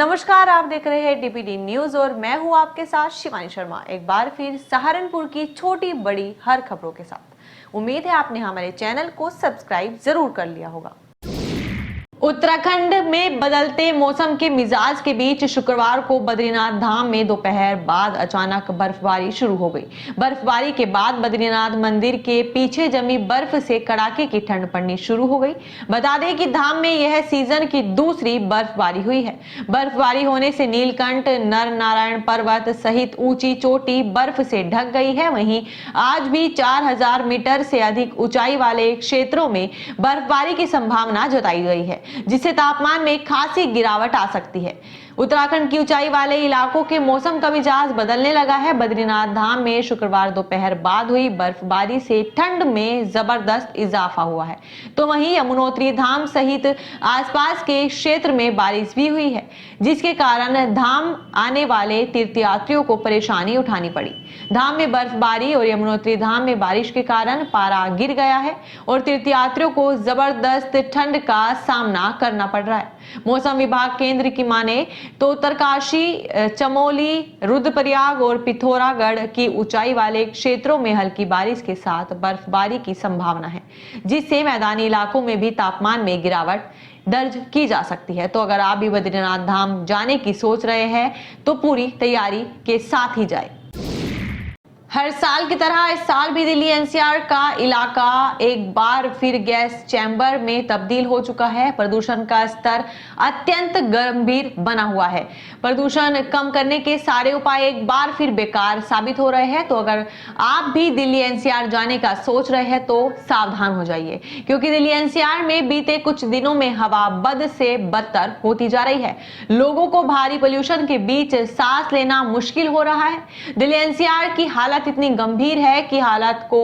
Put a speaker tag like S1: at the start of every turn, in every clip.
S1: नमस्कार, आप देख रहे हैं डीपीडी न्यूज और मैं हूं आपके साथ शिवानी शर्मा। एक बार फिर सहारनपुर की छोटी बड़ी हर खबरों के साथ। उम्मीद है आपने हमारे चैनल को सब्सक्राइब जरूर कर लिया होगा। उत्तराखंड में बदलते मौसम के मिजाज के बीच शुक्रवार को बद्रीनाथ धाम में दोपहर बाद अचानक बर्फबारी शुरू हो गई। बर्फबारी के बाद बद्रीनाथ मंदिर के पीछे जमी बर्फ से कड़ाके की ठंड पड़नी शुरू हो गई। बता दें कि धाम में यह सीजन की दूसरी बर्फबारी हुई है। बर्फबारी होने से नीलकंठ, नर नारायण पर्वत सहित ऊंची चोटी बर्फ से ढक गई है। वहीं आज भी 4000 मीटर से अधिक ऊंचाई वाले क्षेत्रों में बर्फबारी की संभावना जताई गई है, जिससे तापमान में खासी गिरावट आ सकती है। उत्तराखंड की ऊंचाई वाले इलाकों के मौसम का मिजाज बदलने लगा है। बद्रीनाथ धाम में शुक्रवार दोपहर बाद हुई बर्फबारी से ठंड में जबरदस्त इजाफा हुआ है, तो वहीं यमुनोत्री धाम सहित आसपास के क्षेत्र में बारिश भी हुई है, जिसके कारण धाम आने वाले तीर्थयात्रियों को परेशानी उठानी पड़ी। धाम में बर्फबारी और यमुनोत्री धाम में बारिश के कारण पारा गिर गया है और तीर्थयात्रियों को जबरदस्त ठंड का सामना करना पड़ रहा है। मौसम विभाग केंद्र की माने तो उत्तरकाशी, चमोली, रुद्रप्रयाग और पिथौरागढ़ की ऊंचाई वाले क्षेत्रों में हल्की बारिश के साथ बर्फबारी की संभावना है, जिससे मैदानी इलाकों में भी तापमान में गिरावट दर्ज की जा सकती है। तो अगर आप भी बद्रीनाथ धाम जाने की सोच रहे हैं तो पूरी तैयारी के साथ ही जाए। हर साल की तरह इस साल भी दिल्ली एनसीआर का इलाका एक बार फिर गैस चैम्बर में तब्दील हो चुका है। प्रदूषण का स्तर अत्यंत गंभीर बना हुआ है। प्रदूषण कम करने के सारे उपाय एक बार फिर बेकार साबित हो रहे हैं। तो अगर आप भी दिल्ली एनसीआर जाने का सोच रहे हैं तो सावधान हो जाइए, क्योंकि दिल्ली एनसीआर में बीते कुछ दिनों में हवा बद से बदतर होती जा रही है। लोगों को भारी पोल्यूशन के बीच सांस लेना मुश्किल हो रहा है। दिल्ली एनसीआर की हालत इतनी गंभीर है कि हालत को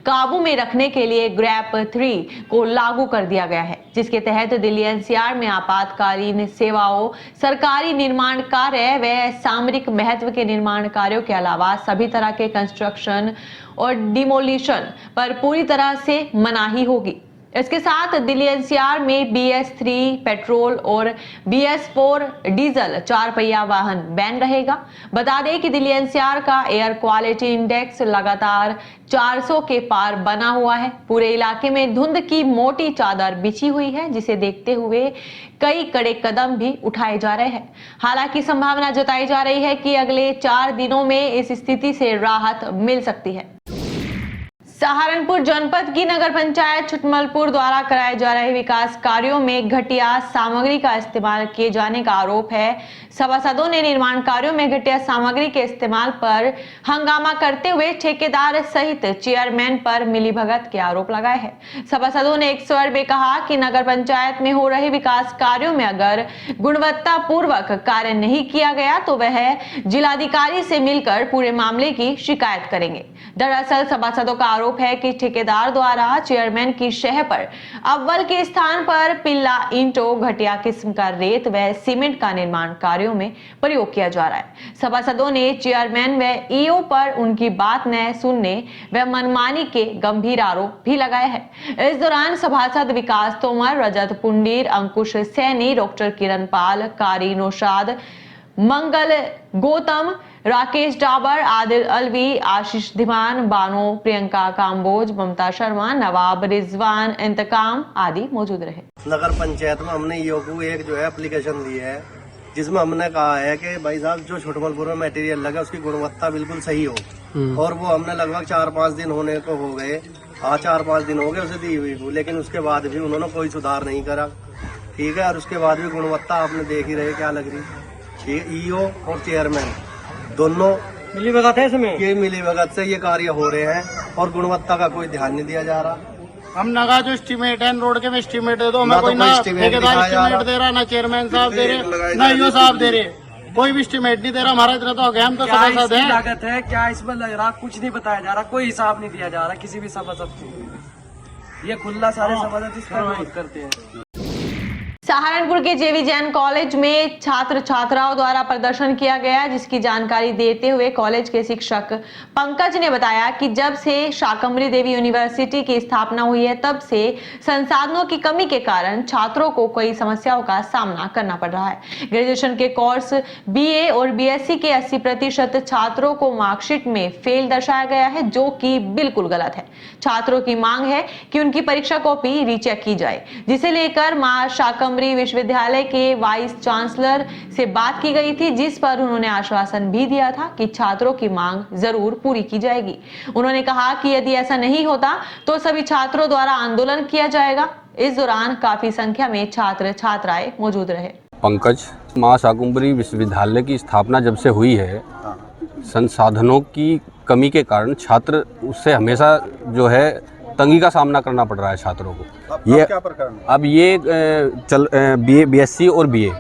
S1: काबू में रखने के लिए ग्रैप 3 को लागू कर दिया गया है, जिसके तहत दिल्ली एनसीआर में आपातकालीन सेवाओं, सरकारी निर्माण कार्य व सामरिक महत्व के निर्माण कार्यों के अलावा सभी तरह के कंस्ट्रक्शन और डिमोलिशन पर पूरी तरह से मनाही होगी। इसके साथ दिल्ली एनसीआर में BS3 पेट्रोल और BS4 डीजल 4 पहिया वाहन बैन रहेगा। बता दें कि दिल्ली एनसीआर का एयर क्वालिटी इंडेक्स लगातार 400 के पार बना हुआ है। पूरे इलाके में धुंध की मोटी चादर बिछी हुई है, जिसे देखते हुए कई कड़े कदम भी उठाए जा रहे हैं। हालांकि संभावना जताई जा रही है कि अगले 4 दिनों में इस स्थिति से राहत मिल सकती है। सहारनपुर जनपद की नगर पंचायत छुटमलपुर द्वारा कराए जा रहे विकास कार्यों में घटिया सामग्री का इस्तेमाल किए जाने का आरोप है। सभासदों ने निर्माण कार्यों में घटिया सामग्री के इस्तेमाल पर हंगामा करते हुए ठेकेदार सहित चेयरमैन पर मिलीभगत के आरोप लगाए हैं। सभासदों ने एक स्वर में कहा कि नगर पंचायत में हो रहे विकास कार्यों में अगर गुणवत्ता पूर्वक कार्य नहीं किया गया तो वह जिलाधिकारी से मिलकर पूरे मामले की शिकायत करेंगे। दरअसल सभासदों का आरोप है कि ठेकेदार द्वारा चेयरमैन की शह पर अव्वल के स्थान पर पिल्ला ईंटों, घटिया किस्म का रेत व सीमेंट का निर्माण कार्यों में प्रयोग किया जा रहा है। सभासदों ने चेयरमैन व ईओ पर उनकी बात न सुनने व मनमानी के गंभीर आरोप भी लगाए हैं। इस दौरान सभासद विकास तोमर, रजत पुंडीर, अंकुश सैनी, डॉक्टर किरण पाल, कारी नौशाद, मंगल गौतम, राकेश डाबर, आदिल अलवी, आशीष धीमान, बानो, प्रियंका काम्बोज, ममता शर्मा, नवाब रिजवान इंतकाम आदि मौजूद रहे।
S2: नगर पंचायत में हमने ईओ को एक जो है एप्लीकेशन दी है, जिसमें हमने कहा है कि भाई साहब जो छुटमलपुर में मटेरियल लगा उसकी गुणवत्ता बिल्कुल सही हो, और वो हमने लगभग 4-5 दिन होने को हो गए। हाँ, 4-5 दिन हो गए उसे दी हुई को, लेकिन उसके बाद भी उन्होंने कोई सुधार नहीं करा। ठीक है, और उसके बाद भी गुणवत्ता आपने देख ही रहे क्या लग रही। ईओ और चेयरमैन दोनों
S3: मिलीभगत है इसमें।
S2: ये मिलीभगत से ये कार्य हो रहे हैं और गुणवत्ता का कोई ध्यान नहीं दिया जा रहा।
S3: हम नगा जो एस्टीमेट है रोड के में एस्टीमेट दे दो, हमें कोई ना ठेकेदार एस्टीमेट दे रहा, ना चेयरमैन साहब दे रहे, ना ईओ साहब दे रहे, कोई भी एस्टीमेट नहीं दे रहा। हमारा इतना तो हो गया, हम तो सभासद है।
S4: लागत है क्या इसमें लग रहा, कुछ नहीं बताया जा रहा, कोई हिसाब नहीं दिया जा रहा किसी भी सभासद को। ये खुला सारे सभासद इस पर करते हैं।
S1: सहारनपुर के जेवी जैन कॉलेज में छात्र छात्राओं द्वारा प्रदर्शन किया गया, जिसकी जानकारी देते हुए कॉलेज के शिक्षक पंकज ने बताया कि जब से शाकंभरी देवी यूनिवर्सिटी की स्थापना हुई है तब से संसाधनों की कमी के कारण छात्रों को कई समस्याओं का सामना करना पड़ रहा है। ग्रेजुएशन के कोर्स बीए और बीएससी के 80% छात्रों को मार्कशीट में फेल दर्शाया गया है, जो कि बिल्कुल गलत है। छात्रों की मांग है कि उनकी परीक्षा कॉपी रीचेक की जाए, जिसे लेकर मां शाकंभरी विश्वविद्यालय के वाइस चांसलर से बात की गई थी, जिस पर उन्होंने आश्वासन भी दिया था कि छात्रों की मांग जरूर पूरी की जाएगी। उन्होंने कहा कि यदि ऐसा नहीं होता तो सभी छात्रों द्वारा आंदोलन किया जाएगा। इस दौरान काफी संख्या में छात्र छात्राएं मौजूद रहे।
S5: पंकज, मां शाकंभरी विश्वविद्यालय की स्थापना जब से हुई है, संसाधनों की कमी के कारण छात्र उससे हमेशा जो है तंगी का सामना करना पड़ रहा है छात्रों को। ये क्या प्रकरण? अब ये बीए, बीएससी और बीए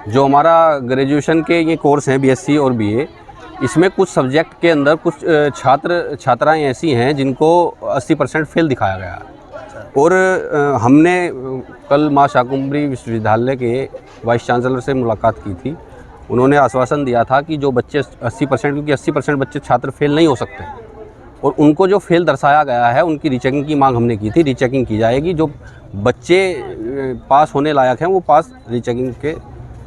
S5: जो हमारा ग्रेजुएशन के ये कोर्स हैं, बीएससी और बीए, इसमें कुछ सब्जेक्ट के अंदर कुछ छात्र छात्राएं ऐसी हैं जिनको 80% फेल दिखाया गया है। और हमने कल मां शाकंभरी विश्वविद्यालय के वाइस चांसलर से मुलाकात की थी। उन्होंने आश्वासन दिया था कि जो बच्चे 80%, क्योंकि 80% बच्चे छात्र फेल नहीं हो सकते, और उनको जो फेल दर्शाया गया है उनकी रीचेकिंग की मांग हमने की थी। रीचेकिंग की जाएगी, जो बच्चे पास होने लायक हैं वो पास रीचेकिंग के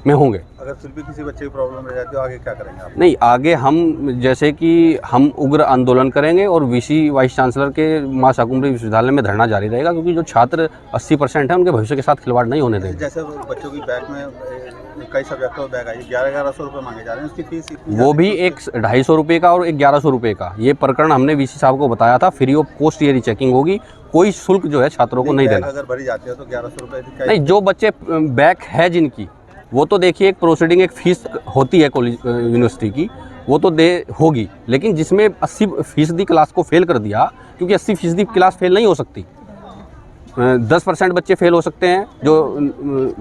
S5: में होंगे।
S6: अगर फिर भी किसी बच्चे की प्रॉब्लम रह जाती है, आगे क्या करेंगे आप?
S5: नहीं, आगे हम जैसे कि हम उग्र आंदोलन करेंगे और वीसी वाइस चांसलर के मां शाकंभरी विश्वविद्यालय में धरना जारी रहेगा, क्योंकि जो छात्र 80% हैं उनके भविष्य के साथ खिलवाड़ नहीं होने देंगे।
S6: जैसे बच्चों की बैग में कई सब्जेक्टों में बैग आई, 1100 रुपये मांगे जा रहे हैं, उसकी फीस
S5: वो भी एक 250 रुपये का और एक 1100 रुपये का। ये प्रकरण हमने वीसी साहब को बताया था। फ्री ऑफ कॉस्ट ये रीचेकिंग होगी, कोई शुल्क जो है छात्रों को नहीं देना।
S6: अगर भरी जाती है तो 1100 रुपये
S5: नहीं, जो बच्चे बैक है जिनकी, वो तो देखिए एक प्रोसीडिंग, एक फीस होती है कॉलेज यूनिवर्सिटी की, वो तो दे होगी। लेकिन जिसमें 80% क्लास को फेल कर दिया, क्योंकि 80% क्लास फेल नहीं हो सकती, 10% बच्चे फेल हो सकते हैं जो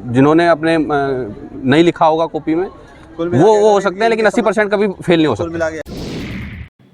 S5: जिन्होंने अपने नहीं लिखा होगा कॉपी में, वो हो सकते हैं, लेकिन 80% कभी फेल नहीं हो सकते।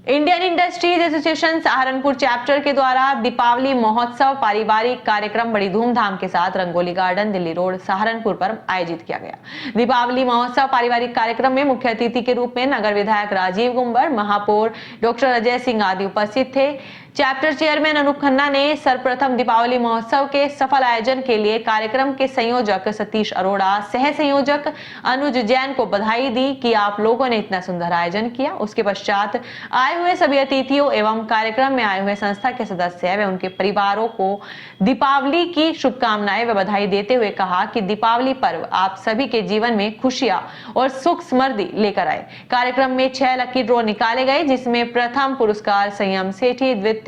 S1: Indian industries association Saharanpur chapter के द्वारा दीपावली महोत्सव पारिवारिक कार्यक्रम बड़ी धूमधाम के साथ रंगोली गार्डन, दिल्ली रोड, सहारनपुर पर आयोजित किया गया। दीपावली महोत्सव पारिवारिक कार्यक्रम में मुख्य अतिथि के रूप में नगर विधायक राजीव गुंबर, महापौर डॉक्टर अजय सिंह आदि उपस्थित थे। चैप्टर चेयरमैन अनूप खन्ना ने सर्वप्रथम दीपावली महोत्सव के सफल आयोजन के लिए कार्यक्रम के संयोजक सतीश अरोड़ा, सह संयोजक अनुज जैन को बधाई दी कि आप लोगों ने इतना सुंदर आयोजन किया। उसके पश्चात आए हुए सभी अतिथियों एवं कार्यक्रम में आए हुए संस्था के सदस्य व उनके परिवारों को दीपावली की शुभकामनाएं व बधाई देते हुए कहा कि दीपावली पर्व आप सभी के जीवन में खुशियां और सुख समृद्धि लेकर आए। कार्यक्रम में 6 लकी ड्रॉ निकाले गए, जिसमें प्रथम पुरस्कार संयम सेठी, द्वितीय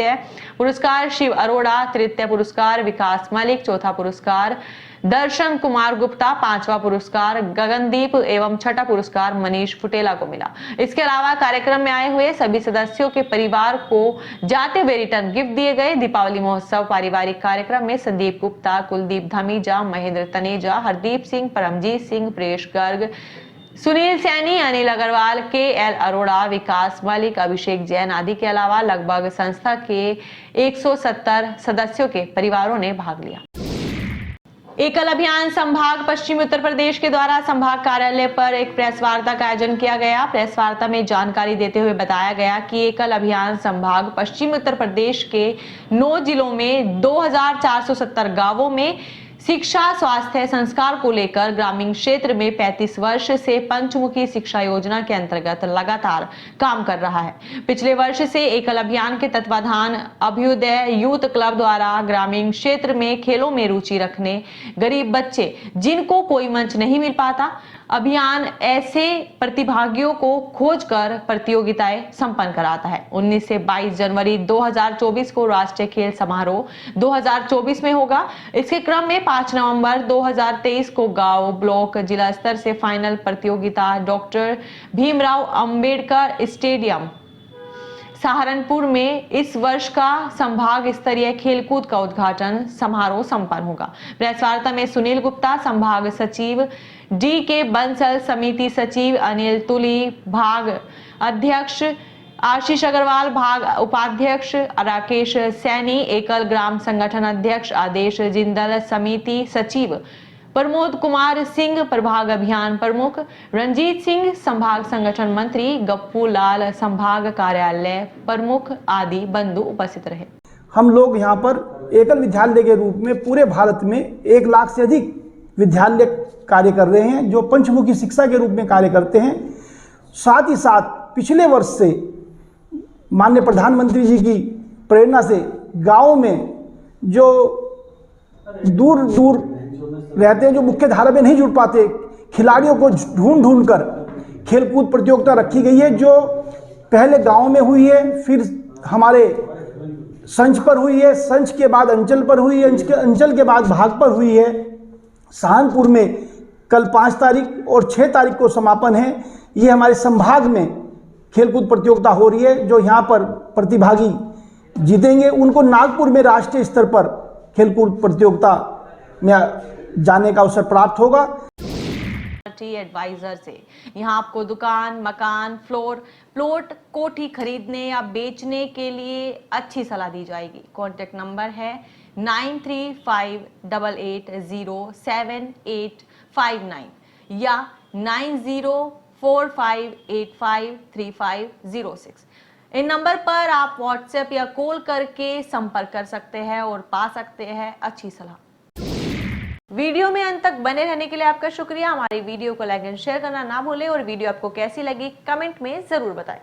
S1: पुरस्कार शिव अरोड़ा, तृतीय पुरस्कार विकास मलिक, चौथा पुरस्कार दर्शन कुमार गुप्ता, 5वां पुरस्कार गगनदीप एवं छठा पुरस्कार मनीष फुटेला को मिला। इसके अलावा कार्यक्रम में आए हुए सभी सदस्यों के परिवार को जाते हुए रिटर्न गिफ्ट दिए गए। दीपावली महोत्सव पारिवारिक कार्यक्रम में संदीप गुप्ता, कुलदीप धमीजा, महेंद्र तनेजा, हरदीप सिंह, परमजीत सिंह, प्रेश गर्ग, सुनील सैनी, अनिल अग्रवाल, के.एल. अरोड़ा, विकास मलिक, अभिषेक जैन आदि के अलावा लगभग संस्था के 170 सदस्यों के परिवारों ने भाग लिया। एकल अभियान संभाग पश्चिमी उत्तर प्रदेश के द्वारा संभाग कार्यालय पर एक प्रेस वार्ता का आयोजन किया गया। प्रेस वार्ता में जानकारी देते हुए बताया गया कि एकल अभियान संभाग पश्चिमी उत्तर प्रदेश के 9 जिलों में 2470 गांवों में शिक्षा, स्वास्थ्य, संस्कार को लेकर ग्रामीण क्षेत्र में 35 वर्ष से पंचमुखी शिक्षा योजना के अंतर्गत लगातार काम कर रहा है। पिछले वर्ष से एकल अभियान के तत्वाधान अभ्युदय यूथ क्लब द्वारा ग्रामीण क्षेत्र में खेलों में रुचि रखने गरीब बच्चे जिनको कोई मंच नहीं मिल पाता, अभियान ऐसे प्रतिभागियों को खोजकर प्रतियोगिताएं संपन्न कराता है। 19 से 22 जनवरी 2024 को राष्ट्रीय खेल समारोह 2024 में होगा। इसके क्रम में 5 नवंबर 2023 को गांव, ब्लॉक, जिला स्तर से फाइनल प्रतियोगिता डॉक्टर भीमराव अंबेडकर स्टेडियम सहारनपुर में इस वर्ष का संभाग स्तरीय खेलकूद का उद्घाटन समारोह संपन्न होगा। प्रेस वार्ता में सुनील गुप्ता संभाग सचिव, डी.के. बंसल समिति सचिव, अनिल तुली भाग अध्यक्ष, आशीष अग्रवाल भाग उपाध्यक्ष, राकेश सैनी एकल ग्राम संगठन अध्यक्ष, आदेश जिंदल समिति सचिव, प्रमोद कुमार सिंह प्रभाग अभियान प्रमुख, रंजीत सिंह संभाग संगठन मंत्री, गप्पू लाल संभाग कार्यालय प्रमुख आदि बंधु उपस्थित रहे।
S7: हम लोग यहाँ पर एकल विद्यालय के रूप में पूरे भारत में 1 लाख से अधिक विद्यालय कार्य कर रहे हैं जो पंचमुखी शिक्षा के रूप में कार्य करते हैं। साथ ही साथ पिछले वर्ष से माननीय प्रधानमंत्री जी की प्रेरणा से गाँव में जो दूर दूर रहते हैं, जो मुख्य धारा में नहीं जुड़ पाते, खिलाड़ियों को ढूंढ कर खेलकूद प्रतियोगिता रखी गई है, जो पहले गांव में हुई है, फिर हमारे संच पर हुई है, संच के बाद अंचल पर हुई है, अंचल के बाद भाग पर हुई है। सहारनपुर में कल 5 तारीख और 6 तारीख को समापन है। ये हमारे संभाग में खेलकूद प्रतियोगिता हो रही है। जो यहाँ पर प्रतिभागी जीतेंगे उनको नागपुर में राष्ट्रीय स्तर पर खेलकूद प्रतियोगिता में जाने का अवसर प्राप्त होगा।
S1: एडवाइजर से यहाँ आपको दुकान, मकान, प्लॉट, कोठी खरीदने या बेचने के लिए अच्छी सलाह दी जाएगी। कॉन्टैक्ट नंबर है 9358807859 या 9045853506। इन नंबर पर आप व्हाट्सएप या कॉल करके संपर्क कर सकते हैं और पा सकते हैं अच्छी सलाह। वीडियो में अंत तक बने रहने के लिए आपका शुक्रिया। हमारी वीडियो को लाइक एंड शेयर करना ना भूलें और वीडियो आपको कैसी लगी कमेंट में जरूर बताएं।